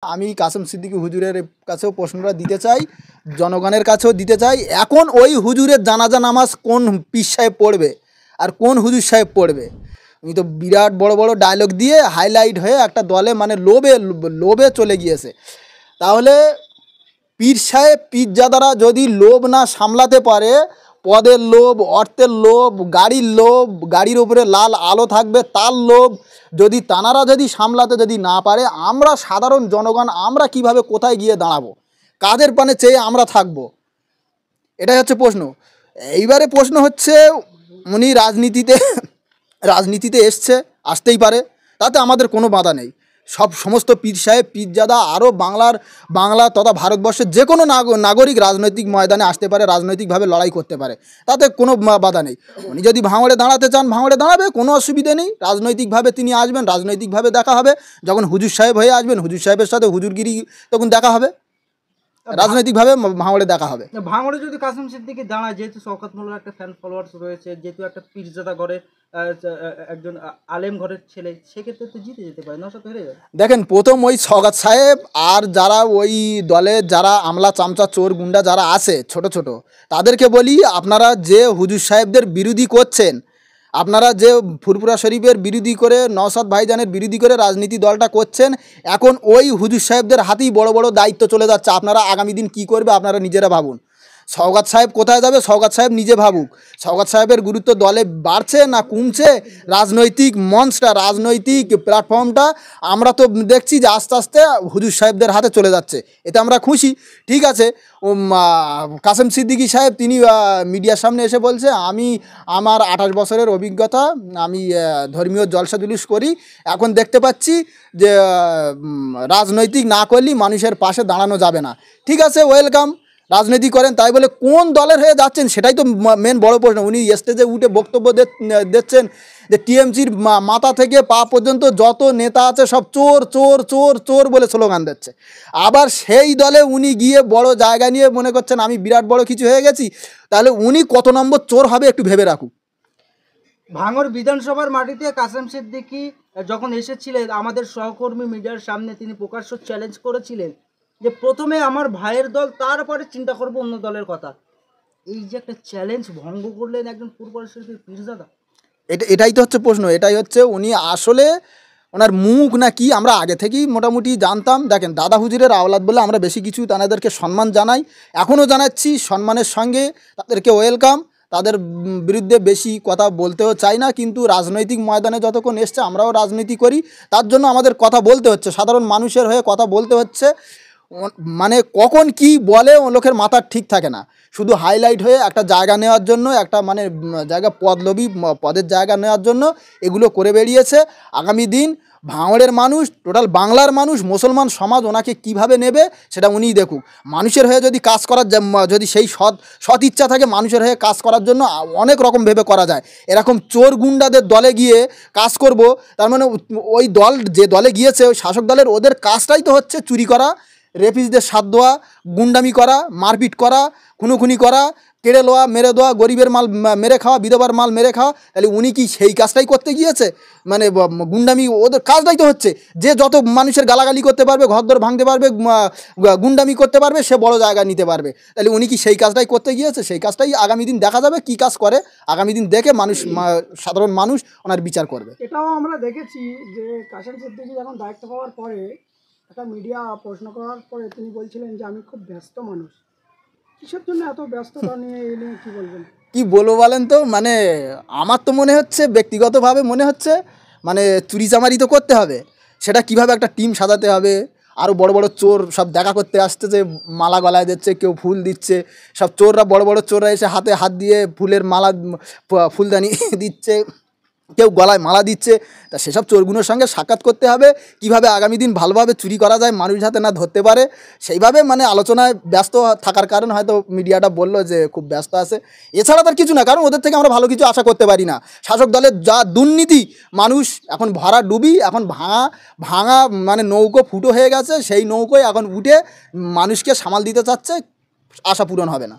আমি কাসেম সিদ্দিকী হুজুরের কাছেও প্রশ্নটা দিতে চাই, জনগণের কাছেও দিতে চাই। এখন ওই হুজুরের জানাজা নামাজ কোন পীর সাহেব পড়বে আর কোন হুজুর সাহেব পড়বে? উনি তো বিরাট বড় বড় ডায়লগ দিয়ে হাইলাইট হয়ে একটা দলে মানে লোভে লোভে চলে গিয়েছে। তাহলে পীর সাহেব পীরজাদারা যদি লোভ না সামলাতে পারে, পদের লোভ, অর্থের লোভ, গাড়ির লোভ, গাড়ির উপরে লাল আলো থাকবে তার লোভ, যদি তানারা যদি সামলাতে যদি না পারে, আমরা সাধারণ জনগণ আমরা কিভাবে কোথায় গিয়ে দাঁড়াবো? কাদের পানে চেয়ে আমরা থাকবো? এটাই হচ্ছে প্রশ্ন। এইবারে প্রশ্ন হচ্ছে, উনি রাজনীতিতে আসতেই পারে, তাতে আমাদের কোনো বাধা নেই। সমস্ত পীর সাহেব পীরজাদা আরও বাংলা তথা ভারতবর্ষের যে কোনো নাগরিক রাজনৈতিক ময়দানে আসতে পারে, রাজনৈতিকভাবে লড়াই করতে পারে, তাতে কোনো বাধা নেই। উনি যদি ভাঙড়ে দাঁড়াতে চান ভাঙড়ে দাঁড়াবে, কোনো অসুবিধে নেই। রাজনৈতিকভাবে তিনি আসবেন, রাজনৈতিকভাবে দেখা হবে। যখন হুজুর সাহেব হয়ে আসবেন, হুজুর সাহেবের সাথে হুজুরগিরি তখন দেখা হবে, রাজনৈতিকভাবে ভাঙড়ে দেখা হবে। ভাঙড়ে যদি কাসেম সিদ্দিকী দাঁড়ায়, যেহেতু শওকত মোল্লার একটা ফ্যান ফলোয়ার্স রয়েছে, যেহেতু একটা পীরজাদা ঘরের একজন আলেম ঘরের ছেলে, সেক্ষেত্রে তো জিতে যেতে পারে, নশা হেরে যাবে। দেখেন, প্রথম ওই শওকত সাহেব আর যারা ওই দলে যারা আমলা চামচা চোর গুন্ডা যারা আছে ছোট ছোট, তাদেরকে বলি, আপনারা যে হুজুর সাহেবদের বিরোধী করছেন, আপনারা যে ফুরফুরা শরীফের বিরোধী করে, নওশাদ ভাইজানের বিরোধী করে রাজনীতি দলটা করছেন, এখন ওই হুজুর সাহেবদের হাতেই বড় বড় দায়িত্ব চলে যাচ্ছে। আপনারা আগামী দিন কী করবে আপনারা নিজেরা ভাবুন। শওকত সাহেব কোথায় যাবে, শওকত সাহেব নিজে ভাবুক। শওকত সাহেবের গুরুত্ব দলে বাড়ছে না কমছে? রাজনৈতিক মঞ্চটা, রাজনৈতিক প্ল্যাটফর্মটা আমরা তো দেখছি যে আস্তে আস্তে হুজুর সাহেবদের হাতে চলে যাচ্ছে, এতে আমরা খুশি। ঠিক আছে, কাসেম সিদ্দিকী সাহেব তিনি মিডিয়ার সামনে এসে বলছে, আমার 28 বছরের অভিজ্ঞতা, আমি ধর্মীয় জলসা জুলুস করি, এখন দেখতে পাচ্ছি যে রাজনৈতিক না করলেই মানুষের পাশে দাঁড়ানো যাবে না। ঠিক আছে, ওয়েলকাম, রাজনীতি করেন, তাই বলে কোন দলের হয়ে যাচ্ছেন সেটাই তো মেন বড় প্রশ্ন। উনি স্টেজে উঠে বক্তব্য দিচ্ছেন যে টিএমসির মাথা থেকে পা পর্যন্ত যত নেতা আছে সব চোর চোর চোর চোর বলে স্লোগান দিচ্ছে। আবার সেই দলে উনি গিয়ে বড় জায়গা নিয়ে মনে করছেন আমি বিরাট বড় কিছু হয়ে গেছি। তাহলে উনি কত নম্বর চোর হবে একটু ভেবে রাখুন। ভাঙড় বিধানসভার মাটিতে কাসেম সিদ্দিকী যখন এসেছিলেন, আমাদের সহকর্মী মিডিয়ার সামনে তিনি প্রকাশ্য চ্যালেঞ্জ করেছিলেন যে প্রথমে আমার ভাইয়ের দল, তারপরে চিন্তা করব অন্য দলের কথা। এই যে একটা চ্যালেঞ্জ ভঙ্গ করলেন একজন ফুরফুরা শরীফের পীরজাদা, এটাই তো হচ্ছে প্রশ্ন। এটাই হচ্ছে উনি আসলে ওনার মুখ না কি আমরা আগে থেকেই মোটামুটি জানতাম। দেখেন, দাদা হুজুরের আওলাদ বলে আমরা বেশি কিছু তাদেরকে সম্মান জানাই, এখনও জানাচ্ছি সম্মানের সঙ্গে, তাদেরকে ওয়েলকাম। তাদের বিরুদ্ধে বেশি কথা বলতেও চাই না, কিন্তু রাজনৈতিক ময়দানে যতক্ষণ এসছে আমরাও রাজনীতি করি, তার জন্য আমাদের কথা বলতে হচ্ছে, সাধারণ মানুষের হয়ে কথা বলতে হচ্ছে। মানে কখন কি বলে ও লোকের মাথার ঠিক থাকে না, শুধু হাইলাইট হয়ে একটা জায়গা নেওয়ার জন্য, একটা মানে জায়গা পদলোভী পদের জায়গা নেওয়ার জন্য এগুলো করে বেরিয়েছে। আগামী দিন ভাঙড়ের মানুষ, টোটাল বাংলার মানুষ, মুসলমান সমাজ ওনাকে কিভাবে নেবে সেটা উনিই দেখুক। মানুষের হয়ে যদি কাজ করার, যদি সেই সৎ ইচ্ছা থাকে মানুষের হয়ে কাজ করার জন্য, অনেক রকম ভেবে করা যায়। এরকম চোর গুন্ডাদের দলে গিয়ে কাজ করব, তার মানে ওই দল যে দলে গিয়েছে, ওই শাসক দলের, ওদের কাজটাই তো হচ্ছে চুরি করা, রেপিসদের সাথ দেওয়া, গুন্ডামি করা, মারপিট করা, খুনোখুনি করা, কেড়ে লওয়া, মেরে দেওয়া, গরিবের মাল মেরে খাওয়া, বিধবার মাল মেরে খাওয়া। তাহলে উনি কি সেই কাজটাই করতে গিয়েছে? মানে গুন্ডামি ওদের কাজটাই তো হচ্ছে। যে যত মানুষের গালাগালি করতে পারবে, ঘরদর ভাঙতে পারবে, গুন্ডামি করতে পারবে, সে বড় জায়গা নিতে পারবে। তাহলে উনি কি সেই কাজটাই করতে গিয়েছে? সেই কাজটাই আগামী দিন দেখা যাবে কী কাজ করে, আগামী দিন দেখে মানুষ, সাধারণ মানুষ ওনার বিচার করবে। এটাও আমরা দেখেছি যে কাসেম সিদ্দিকী যখন দায়িত্ব পাওয়ার পরে একটা মিডিয়া প্রশ্ন করার পরে তিনি বলছিলেন যে আমি খুব ব্যস্ত মানুষ। কিসের জন্য এত ব্যস্ততা নিয়ে কী বলবেন? কি বলবো বলেন তো, মানে আমার তো মনে হচ্ছে, ব্যক্তিগতভাবে মনে হচ্ছে, মানে চুরি চামারি তো করতে হবে, সেটা কিভাবে একটা টিম সাজাতে হবে। আরও বড় বড় চোর সব দেখা করতে আসছে, যে মালা গলায় দিচ্ছে, কেউ ফুল দিচ্ছে, সব চোররা, বড় বড় চোররা এসে হাতে হাত দিয়ে ফুলের মালা, ফুলদানি দিচ্ছে, কেউ গলায় মালা দিচ্ছে। তা সেসব চোরগুলোর সঙ্গে সাক্ষাৎ করতে হবে, কিভাবে আগামী দিন ভালোভাবে চুরি করা যায়, মানুষ যাতে না ধরতে পারে, সেইভাবে মানে আলোচনায় ব্যস্ত থাকার কারণে হয়তো মিডিয়াটা বললো যে খুব ব্যস্ত আছে। এছাড়া তার কিছু না, কারণ ওদের থেকে আমরা ভালো কিছু আশা করতে পারি না। শাসক দলের যা দুর্নীতি, মানুষ এখন ভরা ডুবি, এখন ভাঙা মানে নৌকো ফুটো হয়ে গেছে, সেই নৌকোয় এখন উঠে মানুষকে সামাল দিতে চাচ্ছে, আশা পূরণ হবে না।